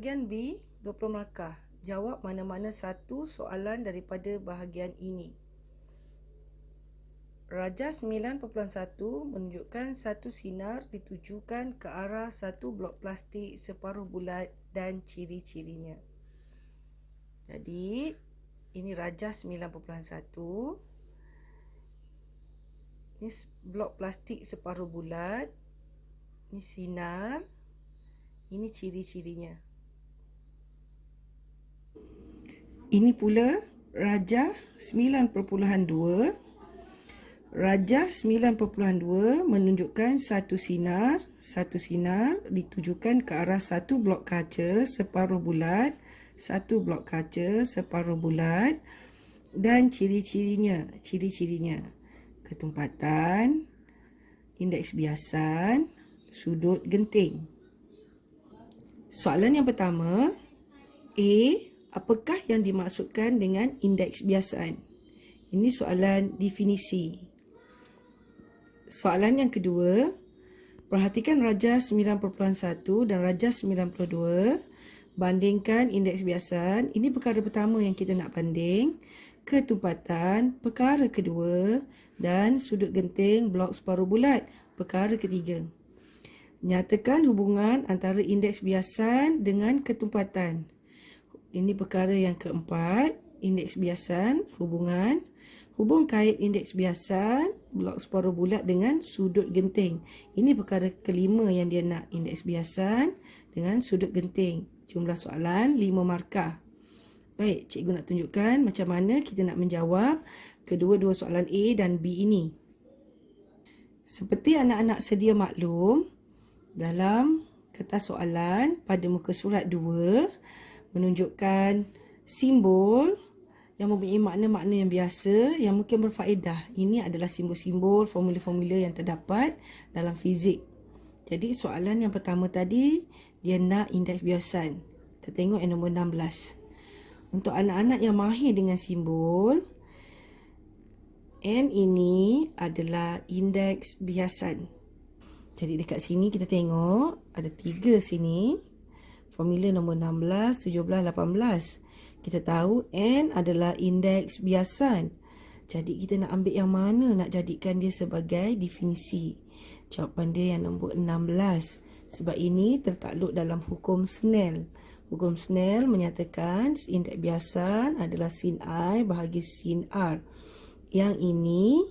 Bahagian B, 20 markah. Jawab mana-mana satu soalan daripada bahagian ini. Rajah 9.1 menunjukkan satu sinar ditujukan ke arah satu blok plastik separuh bulat dan ciri-cirinya. Jadi, ini rajah 9.1. Ini blok plastik separuh bulat. Ini sinar. Ini ciri-cirinya. Ini pula rajah 9.2. Rajah 9.2 menunjukkan satu sinar ditujukan ke arah satu blok kaca separuh bulat, satu blok kaca separuh bulat dan ciri-cirinya. Ketumpatan, indeks biasan, sudut genting. Soalan yang pertama, A, apakah yang dimaksudkan dengan indeks biasan? Ini soalan definisi. Soalan yang kedua, perhatikan rajah 9.1 dan rajah 92. Bandingkan indeks biasan. Ini perkara pertama yang kita nak banding. Ketumpatan, perkara kedua. Dan sudut genting blok separuh bulat, perkara ketiga. Nyatakan hubungan antara indeks biasan dengan ketumpatan. Ini perkara yang keempat. Indeks biasan, hubungan. Hubung kait indeks biasan, blok separuh bulat dengan sudut genting. Ini perkara kelima yang dia nak, indeks biasan dengan sudut genting. Jumlah soalan 5 markah. Baik, cikgu nak tunjukkan macam mana kita nak menjawab kedua-dua soalan A dan B ini. Seperti anak-anak sedia maklum, dalam kertas soalan pada muka surat 2 menunjukkan simbol yang mempunyai makna-makna yang biasa yang mungkin berfaedah. Ini adalah simbol-simbol, formula-formula yang terdapat dalam fizik. Jadi soalan yang pertama tadi dia nak indeks biasan. Kita tengok yang nombor 16. Untuk anak-anak yang mahir dengan simbol, N ini adalah indeks biasan. Jadi dekat sini kita tengok ada 3 sini. Formula nombor 16, 17, 18. Kita tahu N adalah indeks biasan. Jadi kita nak ambil yang mana nak jadikan dia sebagai definisi. Jawapan dia yang nombor 16. Sebab ini tertakluk dalam hukum Snell. Hukum Snell menyatakan indeks biasan adalah sin I bahagi sin R. Yang ini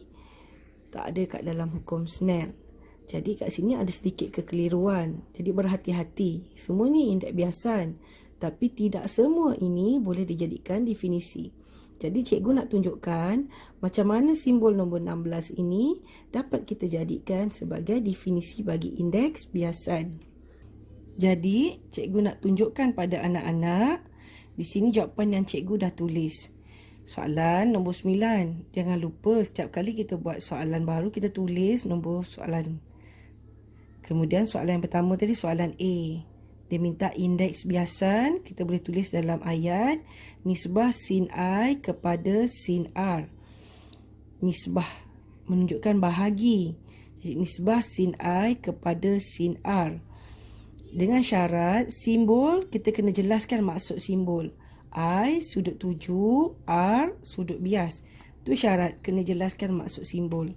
tak ada kat dalam hukum Snell. Jadi kat sini ada sedikit kekeliruan. Jadi berhati-hati. Semua ni indeks biasan. Tapi tidak semua ini boleh dijadikan definisi. Jadi cikgu nak tunjukkan macam mana simbol nombor 16 ini dapat kita jadikan sebagai definisi bagi indeks biasan. Jadi cikgu nak tunjukkan pada anak-anak. Di sini jawapan yang cikgu dah tulis. Soalan nombor 9. Jangan lupa setiap kali kita buat soalan baru kita tulis nombor soalan. Kemudian soalan yang pertama tadi soalan A. Dia minta indeks biasan. Kita boleh tulis dalam ayat. Nisbah sin I kepada sin R. Nisbah menunjukkan bahagi. Jadi nisbah sin I kepada sin R. Dengan syarat simbol kita kena jelaskan maksud simbol. I sudut tuju, R sudut bias. Itu syarat kena jelaskan maksud simbol.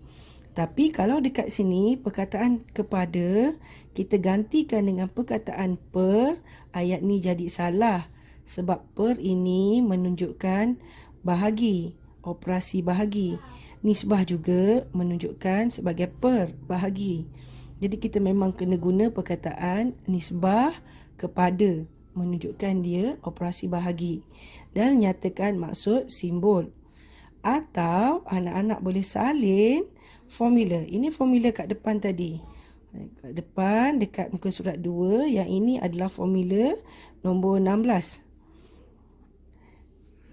Tapi kalau dekat sini perkataan kepada kita gantikan dengan perkataan per, ayat ni jadi salah. Sebab per ini menunjukkan bahagi, operasi bahagi. Nisbah juga menunjukkan sebagai per, bahagi. Jadi kita memang kena guna perkataan nisbah kepada, menunjukkan dia operasi bahagi. Dan nyatakan maksud simbol. Atau anak-anak boleh salin formula. Ini formula kat depan tadi. Kat depan dekat muka surat 2. Yang ini adalah formula nombor 16.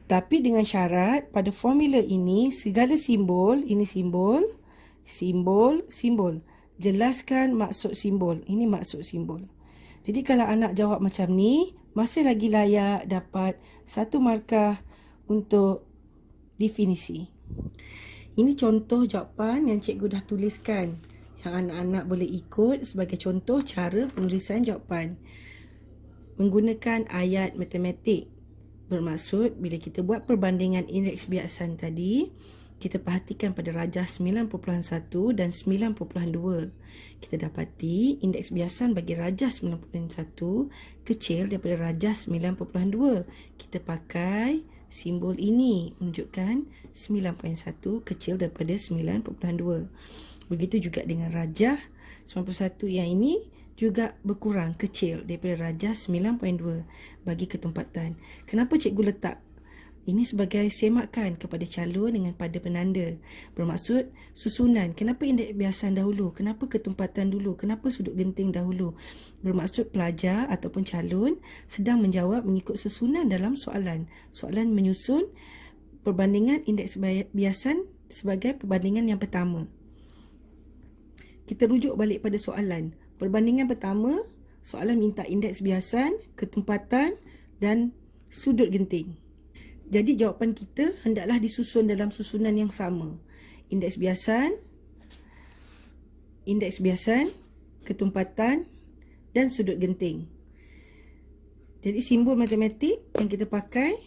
Tapi dengan syarat pada formula ini segala simbol, ini simbol, simbol, simbol. Jelaskan maksud simbol. Ini maksud simbol. Jadi kalau anak jawab macam ni, masih lagi layak dapat 1 markah untuk definisi. Ini contoh jawapan yang cikgu dah tuliskan. Yang anak-anak boleh ikut sebagai contoh cara penulisan jawapan. menggunakan ayat matematik. Bermaksud bila kita buat perbandingan indeks biasan tadi, kita perhatikan pada rajah 9.1 dan 9.2. Kita dapati indeks biasan bagi rajah 9.1 kecil daripada rajah 9.2. Kita pakai simbol ini menunjukkan 9.1 kecil daripada 9.2. Begitu juga dengan rajah 91 yang ini juga berkurang kecil daripada rajah 9.2 bagi ketempatan. Kenapa cikgu letak ini sebagai semakan kepada calon dengan pada penanda? Bermaksud susunan. Kenapa indeks biasan dahulu? Kenapa ketempatan dulu? Kenapa sudut genting dahulu? Bermaksud pelajar ataupun calon sedang menjawab mengikut susunan dalam soalan. Soalan menyusun perbandingan indeks biasan sebagai perbandingan yang pertama. Kita rujuk balik pada soalan. Perbandingan pertama, soalan minta indeks biasan, ketempatan dan sudut genting. Jadi jawapan kita hendaklah disusun dalam susunan yang sama. Indeks biasan, ketempatan dan sudut genting. Jadi simbol matematik yang kita pakai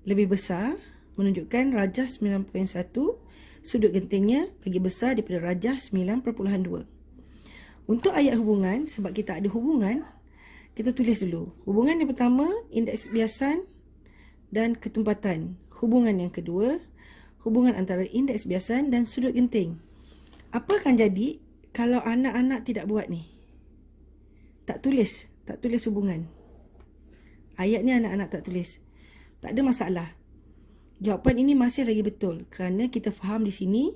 lebih besar menunjukkan rajah 9.1, sudut gentingnya lagi besar daripada rajah 9.2. Untuk ayat hubungan, sebab kita ada hubungan, kita tulis dulu. Hubungan yang pertama, indeks biasan dan ketempatan. Hubungan yang kedua, hubungan antara indeks biasan dan sudut genting. Apa akan jadi kalau anak-anak tidak buat ni? Tak tulis hubungan. Ayat ni anak-anak tak tulis. Tak ada masalah. Jawapan ini masih lagi betul kerana kita faham di sini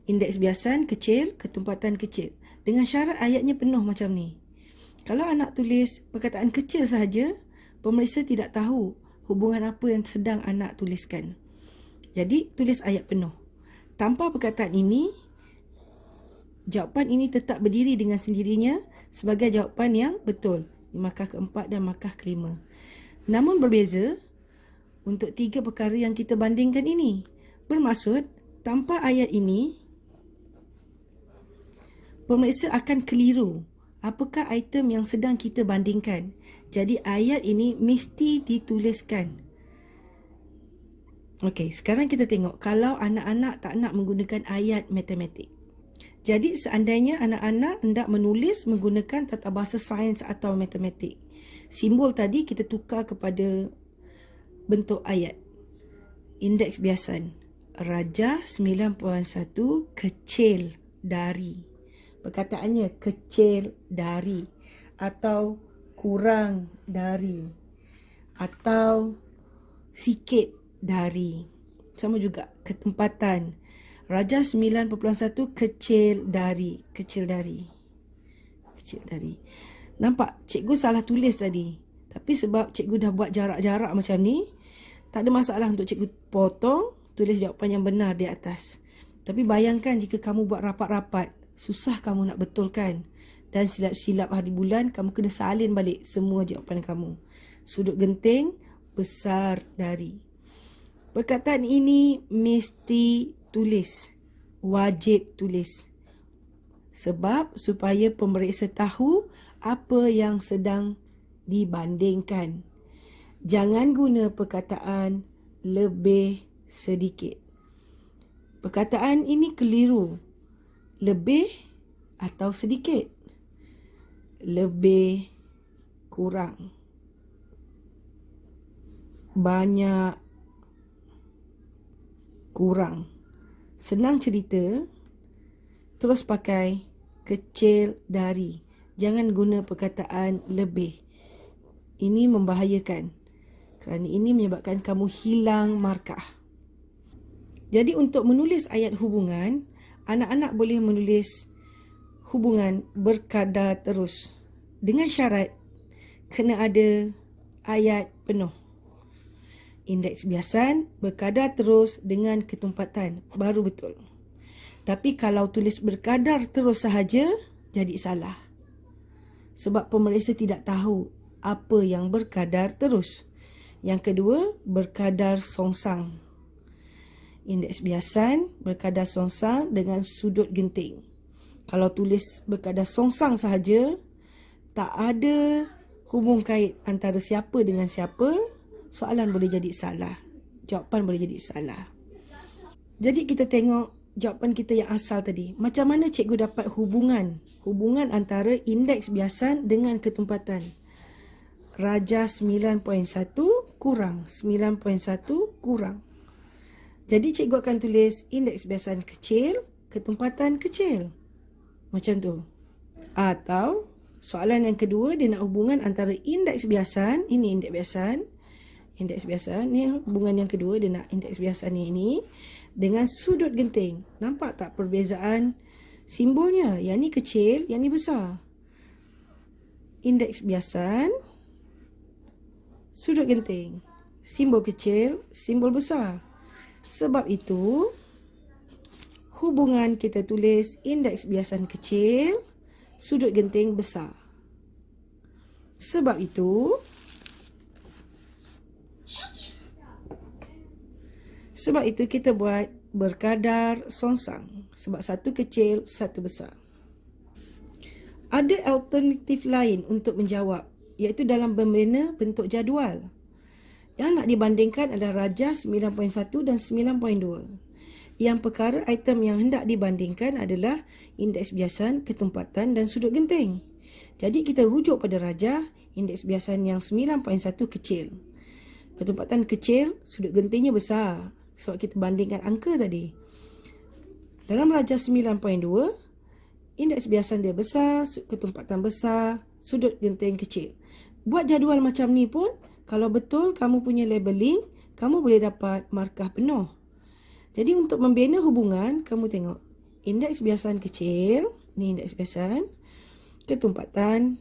indeks biasan kecil, ketempatan kecil. Dengan syarat ayatnya penuh macam ni. Kalau anak tulis perkataan kecil sahaja, pemeriksa tidak tahu hubungan apa yang sedang anak tuliskan. Jadi, tulis ayat penuh. Tanpa perkataan ini, jawapan ini tetap berdiri dengan sendirinya sebagai jawapan yang betul di markah keempat dan markah kelima. Namun berbeza untuk 3 perkara yang kita bandingkan ini. Bermaksud, tanpa ayat ini, pemeriksa akan keliru apakah item yang sedang kita bandingkan. Jadi ayat ini mesti dituliskan. Okey, sekarang kita tengok kalau anak-anak tak nak menggunakan ayat matematik. Jadi seandainya anak-anak hendak menulis menggunakan tata bahasa sains atau matematik, simbol tadi kita tukar kepada bentuk ayat. Indeks biasan rajah 9.1 kecil dari. Perkataannya kecil dari atau kurang dari atau sikit dari. Sama juga ketempatan. Rajah 9.1 kecil dari. Nampak cikgu salah tulis tadi. Tapi sebab cikgu dah buat jarak-jarak macam ni, tak ada masalah untuk cikgu potong, tulis jawapan yang benar di atas. Tapi bayangkan jika kamu buat rapat-rapat, susah kamu nak betulkan. Dan silap-silap hari bulan, kamu kena salin balik semua jawapan kamu. Sudut genting, besar dari. Perkataan ini mesti tulis. Wajib tulis. Sebab supaya pemeriksa tahu apa yang sedang dibandingkan. Jangan guna perkataan lebih sedikit. Perkataan ini keliru. Lebih atau sedikit? Lebih, kurang. Banyak, kurang. Senang cerita, terus pakai kecil dari. Jangan guna perkataan lebih. Ini membahayakan. Kerana ini menyebabkan kamu hilang markah. Jadi untuk menulis ayat hubungan, anak-anak boleh menulis hubungan berkadar terus. Dengan syarat kena ada ayat penuh. Indeks biasan berkadar terus dengan ketempatan. Baru betul. Tapi kalau tulis berkadar terus sahaja, jadi salah. Sebab pemeriksa tidak tahu apa yang berkadar terus. Yang kedua, berkadar songsang. Indeks biasan berkadar songsang dengan sudut genting. Kalau tulis berkadar songsang sahaja, tak ada hubung kait antara siapa dengan siapa, soalan boleh jadi salah. Jawapan boleh jadi salah. Jadi kita tengok jawapan kita yang asal tadi. Macam mana cikgu dapat hubungan antara indeks biasan dengan ketumpatan? Rajah 9.1 kurang 9.1 kurang. Jadi cikgu akan tulis indeks biasan kecil, ketumpatan kecil. Macam tu. Atau soalan yang kedua, dia nak hubungan antara indeks biasan, ini indeks biasan, ni hubungan yang kedua, dia nak indeks biasan ni dengan sudut genting. Nampak tak perbezaan simbolnya? Yang ni kecil, yang ni besar. Indeks biasan, sudut genting. Simbol kecil, simbol besar. Sebab itu, hubungan kita tulis indeks biasan kecil, sudut genting besar. Sebab itu kita buat berkadar songsang. Sebab satu kecil, satu besar. Ada alternatif lain untuk menjawab, iaitu dalam membina bentuk jadual. Yang nak dibandingkan adalah rajah 9.1 dan 9.2. Yang perkara item yang hendak dibandingkan adalah indeks biasan, ketumpatan dan sudut genting. Jadi kita rujuk pada rajah, indeks biasan yang 9.1 kecil. Ketumpatan kecil, sudut gentingnya besar. Sebab kita bandingkan angka tadi. Dalam rajah 9.2, indeks biasan dia besar, ketumpatan besar, sudut genting kecil. Buat jadual macam ni pun, kalau betul kamu punya labeling, kamu boleh dapat markah penuh. Jadi untuk membina hubungan, kamu tengok indeks biasan kecil, ni indeks biasan, ketumpatan,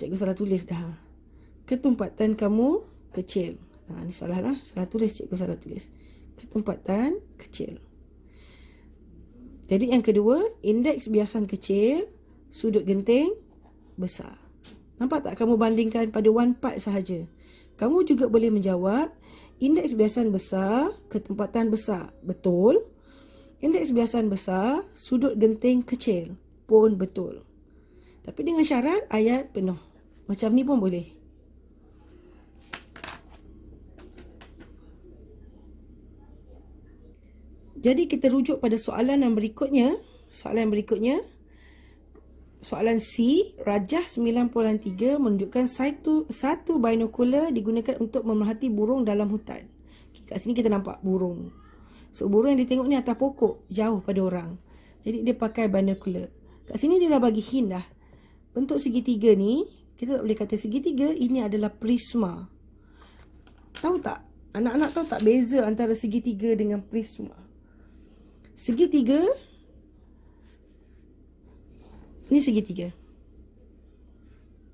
cikgu salah tulis dah. Ketumpatan kamu kecil. Ni salah lah, salah tulis, cikgu salah tulis. Ketumpatan kecil. Jadi yang kedua, indeks biasan kecil, sudut genting besar. Nampak tak kamu bandingkan pada one part sahaja. Kamu juga boleh menjawab indeks biasan besar, ketumpatan besar. Betul. Indeks biasan besar, sudut genting kecil. Pun betul. Tapi dengan syarat ayat penuh. Macam ni pun boleh. Jadi kita rujuk pada soalan yang berikutnya. Soalan C, rajah 9.3 menunjukkan satu binocular digunakan untuk memerhati burung dalam hutan. Kat sini kita nampak burung. So burung yang ditengok ni atas pokok, jauh pada orang. Jadi dia pakai binocular. Kat sini dia dah bagi hint dah. Bentuk segitiga ni, kita tak boleh kata segitiga, ini adalah prisma. Tahu tak? Anak-anak tahu tak beza antara segitiga dengan prisma? Segitiga, ni segitiga.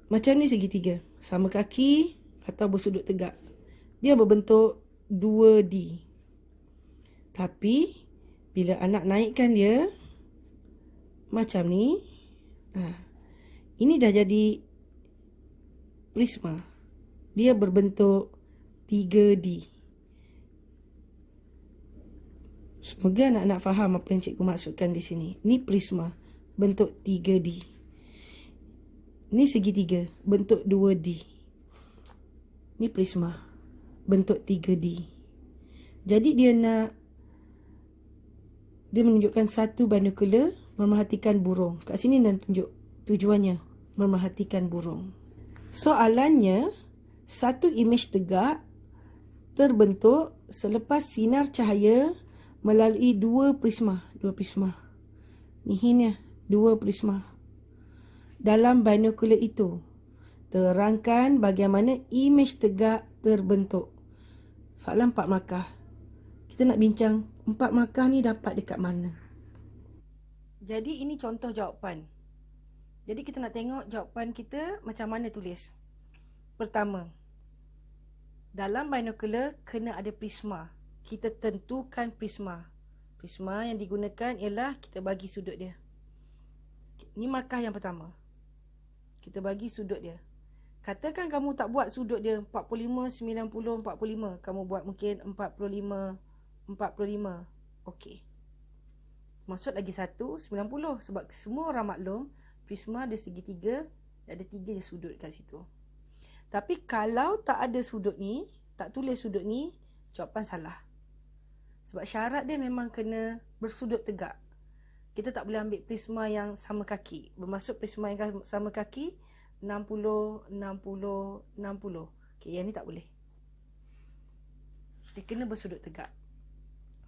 Macam ni segitiga. Sama kaki atau bersudut tegak. Dia berbentuk 2D. Tapi, bila anak naikkan dia, macam ni, ini dah jadi prisma. Dia berbentuk 3D. Semoga anak-anak faham apa yang cikgu maksudkan di sini. Ni prisma, bentuk 3D. Ni segitiga, bentuk 2D. Ni prisma, bentuk 3D. Jadi dia menunjukkan satu binocular memerhatikan burung. Kat sini dah tunjuk tujuannya, memerhatikan burung. Soalannya, satu imej tegak terbentuk selepas sinar cahaya melalui dua prisma. Ni hintnya, dua prisma. Dalam binocular itu, terangkan bagaimana imej tegak terbentuk. Soalan 4 markah. Kita nak bincang 4 markah ni dapat dekat mana. Jadi ini contoh jawapan. Jadi kita nak tengok jawapan kita macam mana tulis. Pertama, dalam binocular kena ada prisma. Kita tentukan prisma. Prisma yang digunakan ialah kita bagi sudut dia. Ini markah yang pertama. Kita bagi sudut dia. Katakan kamu tak buat sudut dia 45, 90, 45. Kamu buat mungkin 45, 45. Okey. Maksud lagi 1, 90. Sebab semua orang maklum, prisma ada segitiga, ada 3 je sudut kat situ. Tapi kalau tak ada sudut ni, tak tulis sudut ni, jawapan salah. Sebab syarat dia memang kena bersudut tegak. Kita tak boleh ambil prisma yang sama kaki. Bermaksud prisma yang sama kaki 60, 60, 60. Okey, yang ni tak boleh. Dia kena bersudut tegak.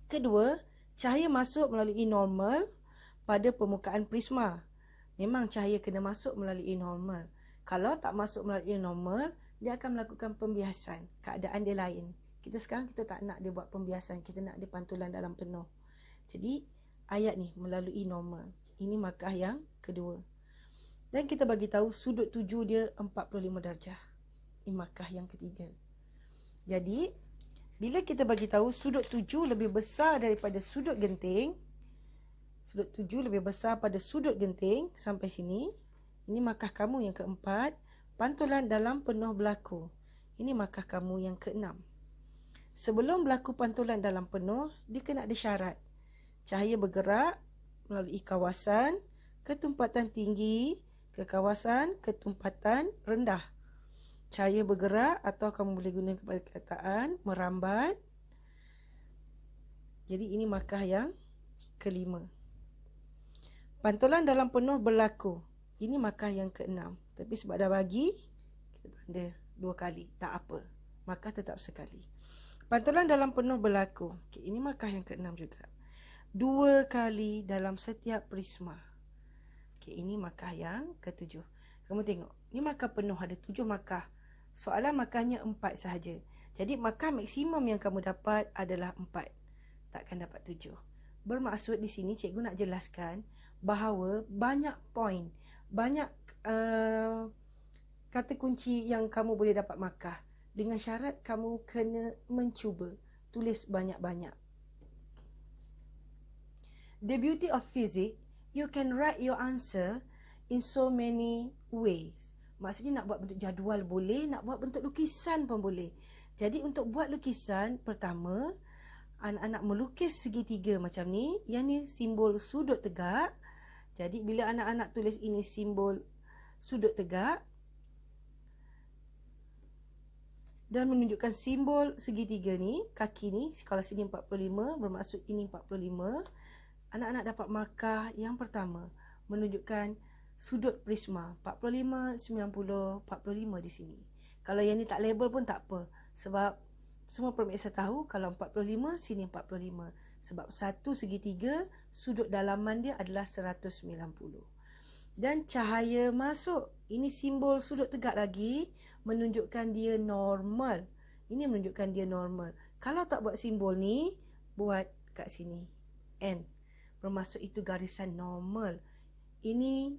Kedua, cahaya masuk melalui normal pada permukaan prisma. Memang cahaya kena masuk melalui normal. Kalau tak masuk melalui normal, dia akan melakukan pembiasan. Keadaan dia lain. Sekarang kita tak nak dia buat pembiasan. Kita nak dia pantulan dalam penuh. Jadi, ayat ni melalui normal. Ini markah yang kedua. Dan kita bagi tahu sudut tuju dia 45 darjah. Ini markah yang ketiga. Jadi, bila kita bagi tahu sudut tuju lebih besar daripada sudut genting, sudut tuju lebih besar pada sudut genting sampai sini, ini markah kamu yang keempat. Pantulan dalam penuh berlaku. Ini markah kamu yang keenam. Sebelum berlaku pantulan dalam penuh, dia kena ada syarat. Cahaya bergerak melalui kawasan ketumpatan tinggi ke kawasan ketumpatan rendah. Cahaya bergerak atau kamu boleh guna perkataan merambat. Jadi ini markah yang kelima. Pantulan dalam penuh berlaku. Ini markah yang keenam. Tapi sebab dah bagi, kita tanda 2 kali. Tak apa. Markah tetap sekali. Pantulan dalam penuh berlaku. Okay, ini markah yang keenam juga. 2 kali dalam setiap prisma. Okay, ini markah yang ketujuh. Kamu tengok. Ini markah penuh ada 7 markah. Soalan markahnya 4 sahaja. Jadi markah maksimum yang kamu dapat adalah 4. Takkan dapat 7. Bermaksud di sini cikgu nak jelaskan bahawa banyak poin, banyak kata kunci yang kamu boleh dapat markah. Dengan syarat kamu kena mencuba. Tulis banyak-banyak. The beauty of physics, you can write your answer in so many ways. Maksudnya nak buat bentuk jadual boleh, nak buat bentuk lukisan pun boleh. Jadi untuk buat lukisan, pertama, anak-anak melukis segitiga macam ni. Yang ni simbol sudut tegak. Jadi bila anak-anak tulis ini simbol sudut tegak dan menunjukkan simbol segitiga ni, kaki ni, kalau sini 45, bermaksud ini 45, anak-anak dapat markah yang pertama, menunjukkan sudut prisma, 45, 90, 45 di sini. Kalau yang ni tak label pun tak apa, sebab semua pemirsa tahu kalau 45, sini 45. Sebab satu segitiga, sudut dalaman dia adalah 190. Dan cahaya masuk, ini simbol sudut tegak lagi, menunjukkan dia normal. Ini menunjukkan dia normal. Kalau tak buat simbol ni, buat kat sini N. Bermaksud itu garisan normal. Ini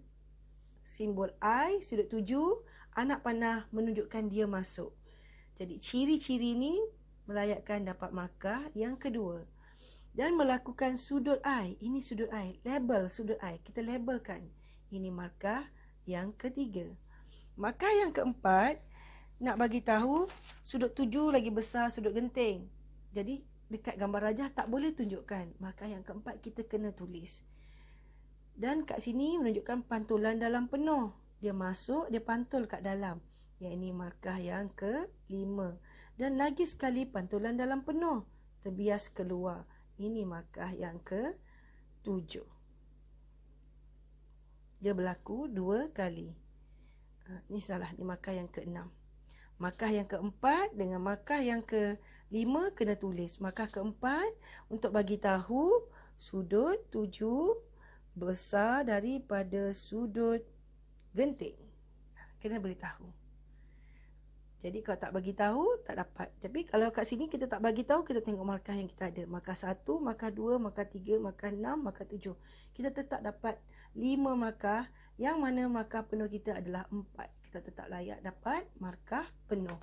simbol I, sudut tuju, anak panah menunjukkan dia masuk. Jadi ciri-ciri ni melayakkan dapat markah yang kedua. Dan melakukan sudut I. Ini sudut I. Label sudut I. Kita labelkan. Ini markah yang ketiga. Markah yang keempat, nak bagi tahu sudut tuju lagi besar sudut genting. Jadi dekat gambar rajah tak boleh tunjukkan. Markah yang keempat kita kena tulis. Dan kat sini menunjukkan pantulan dalam penuh. Dia masuk, dia pantul kat dalam. Yang ini markah yang kelima. Dan lagi sekali pantulan dalam penuh. Terbias keluar. Ini markah yang ke-7. Dia berlaku 2 kali. Ni salah, ni markah yang ke-6. Markah yang keempat dengan markah yang ke-5 kena tulis. Markah keempat untuk bagi tahu sudut tuju besar daripada sudut genting. Kena beritahu. Jadi kalau tak bagi tahu, tak dapat. Tapi kalau kat sini kita tak bagi tahu, kita tengok markah yang kita ada. Markah 1, markah 2, markah 3, markah 6, markah 7. Kita tetap dapat 5 markah, yang mana markah penuh kita adalah 4. Kita tetap layak dapat markah penuh.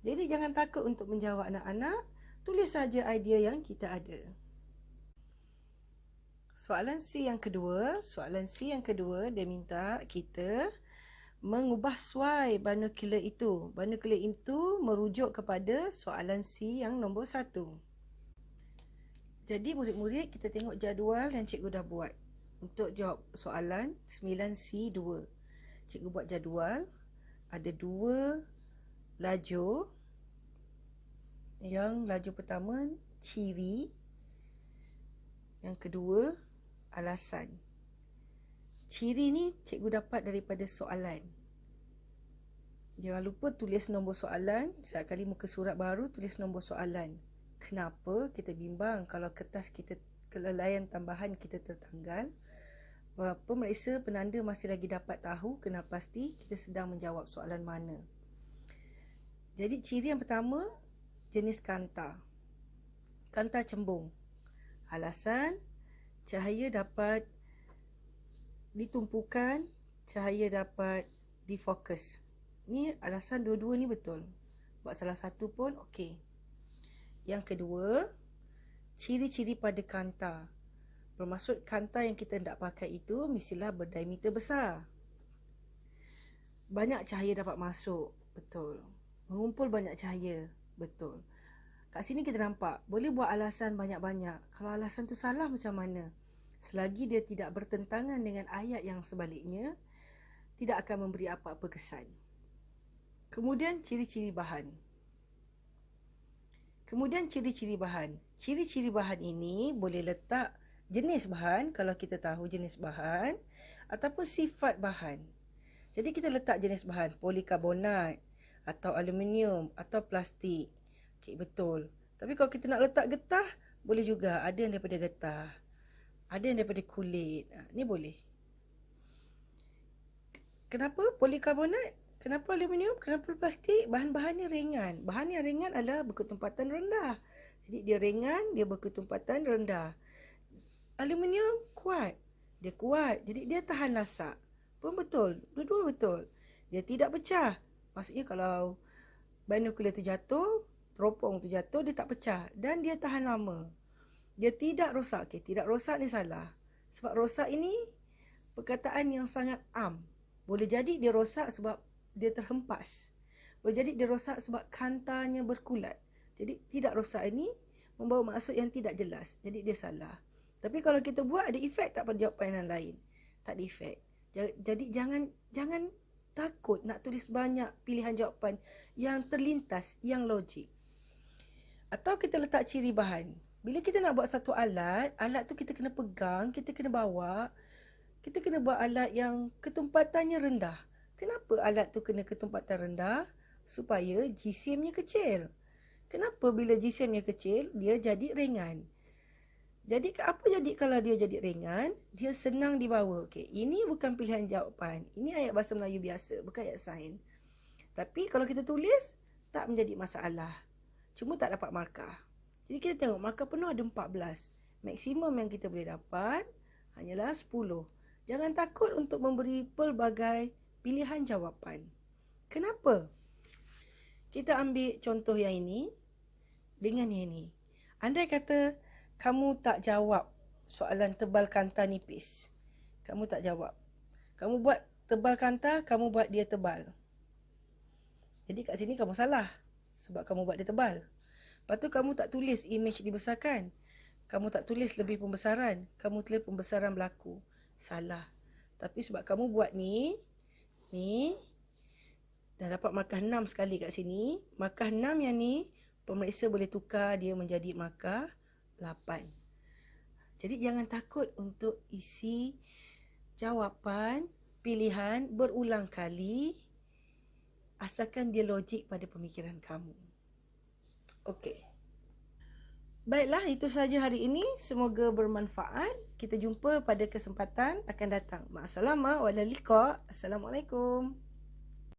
Jadi jangan takut untuk menjawab anak-anak. Tulis saja idea yang kita ada. Soalan C yang kedua, dia minta kita mengubah suai binokula itu. Binokula itu merujuk kepada soalan C yang nombor 1. Jadi murid-murid kita tengok jadual yang cikgu dah buat. Untuk jawab soalan 9C2. Cikgu buat jadual. Ada 2 laju. Yang laju pertama, ciri. Yang kedua, alasan. Ciri ni cikgu dapat daripada soalan. Jangan lupa tulis nombor soalan. Setiap kali muka surat baru, tulis nombor soalan. Kenapa kita bimbang kalau kertas kita, kelalaian tambahan kita tertanggal? Pemeriksa penanda masih lagi dapat tahu kena pasti kita sedang menjawab soalan mana. Jadi ciri yang pertama, jenis kanta. Kanta cembung. Alasan, cahaya dapat ditumpukan, cahaya dapat difokus. Ni alasan dua-dua ni betul. Buat salah satu pun okey. Yang kedua, ciri-ciri pada kanta. Bermaksud kanta yang kita hendak pakai itu mestilah berdiameter besar. Banyak cahaya dapat masuk. Betul. Mengumpul banyak cahaya. Betul. Kat sini kita nampak, boleh buat alasan banyak-banyak. Kalau alasan tu salah macam mana? Selagi dia tidak bertentangan dengan ayat yang sebaliknya, tidak akan memberi apa-apa kesan. Kemudian ciri-ciri bahan. Ciri-ciri bahan ini boleh letak jenis bahan kalau kita tahu jenis bahan, ataupun sifat bahan. Jadi kita letak jenis bahan, polikarbonat atau aluminium atau plastik. Okey, betul. Tapi kalau kita nak letak getah, boleh juga. Ada yang daripada getah, ada yang daripada kulit. Ni boleh. Kenapa polikarbonat? Kenapa aluminium? Kenapa plastik? Bahan-bahannya ringan. Bahan yang ringan adalah berketumpatan rendah. Jadi dia ringan, dia berketumpatan rendah. Aluminium kuat. Dia kuat. Jadi dia tahan lasak. Pun betul. Dua-dua betul. Dia tidak pecah. Maksudnya kalau bahan nuklear tu jatuh, teropong tu jatuh, dia tak pecah. Dan dia tahan lama. Dia tidak rosak. Okey, tidak rosak ni salah. Sebab rosak ini perkataan yang sangat am. Boleh jadi dia rosak sebab dia terhempas. Boleh jadi dia rosak sebab kantanya berkulat. Jadi tidak rosak ini membawa maksud yang tidak jelas. Jadi dia salah. Tapi kalau kita buat, ada efek tak pada jawapan yang lain? Tak ada efek. Jadi jangan takut nak tulis banyak pilihan jawapan yang terlintas, yang logik. Atau kita letak ciri bahan. Bila kita nak buat satu alat tu kita kena pegang, kita kena bawa. Kita kena buat alat yang ketumpatannya rendah. Kenapa alat tu kena ketumpatan rendah? Supaya jisimnya kecil. Kenapa bila jisimnya kecil, dia jadi ringan? Jadi apa jadi kalau dia jadi ringan? Dia senang dibawa. Okey, ini bukan pilihan jawapan. Ini ayat bahasa Melayu biasa, bukan ayat sains. Tapi kalau kita tulis, tak menjadi masalah. Cuma tak dapat markah. Jadi kita tengok markah penuh ada 14. Maksimum yang kita boleh dapat hanyalah 10. Jangan takut untuk memberi pelbagai pilihan jawapan. Kenapa? Kita ambil contoh yang ini dengan yang ini. Andai kata kamu tak jawab soalan tebal kanta nipis. Kamu tak jawab. Kamu buat tebal kanta, kamu buat dia tebal. Jadi kat sini kamu salah. Sebab kamu buat dia tebal. Lepas tu kamu tak tulis image dibesarkan. Kamu tak tulis lebih pembesaran. Kamu tulis pembesaran berlaku. Salah. Tapi sebab kamu buat ni dah dapat markah 6 sekali kat sini. Markah 6 yang ni, pemeriksa boleh tukar dia menjadi markah 8. Jadi jangan takut untuk isi jawapan, pilihan berulang kali, asalkan dia logik pada pemikiran kamu. Okey. Baiklah, itu saja hari ini. Semoga bermanfaat. Kita jumpa pada kesempatan akan datang. Ma'assalamah wa la liqa. Assalamualaikum.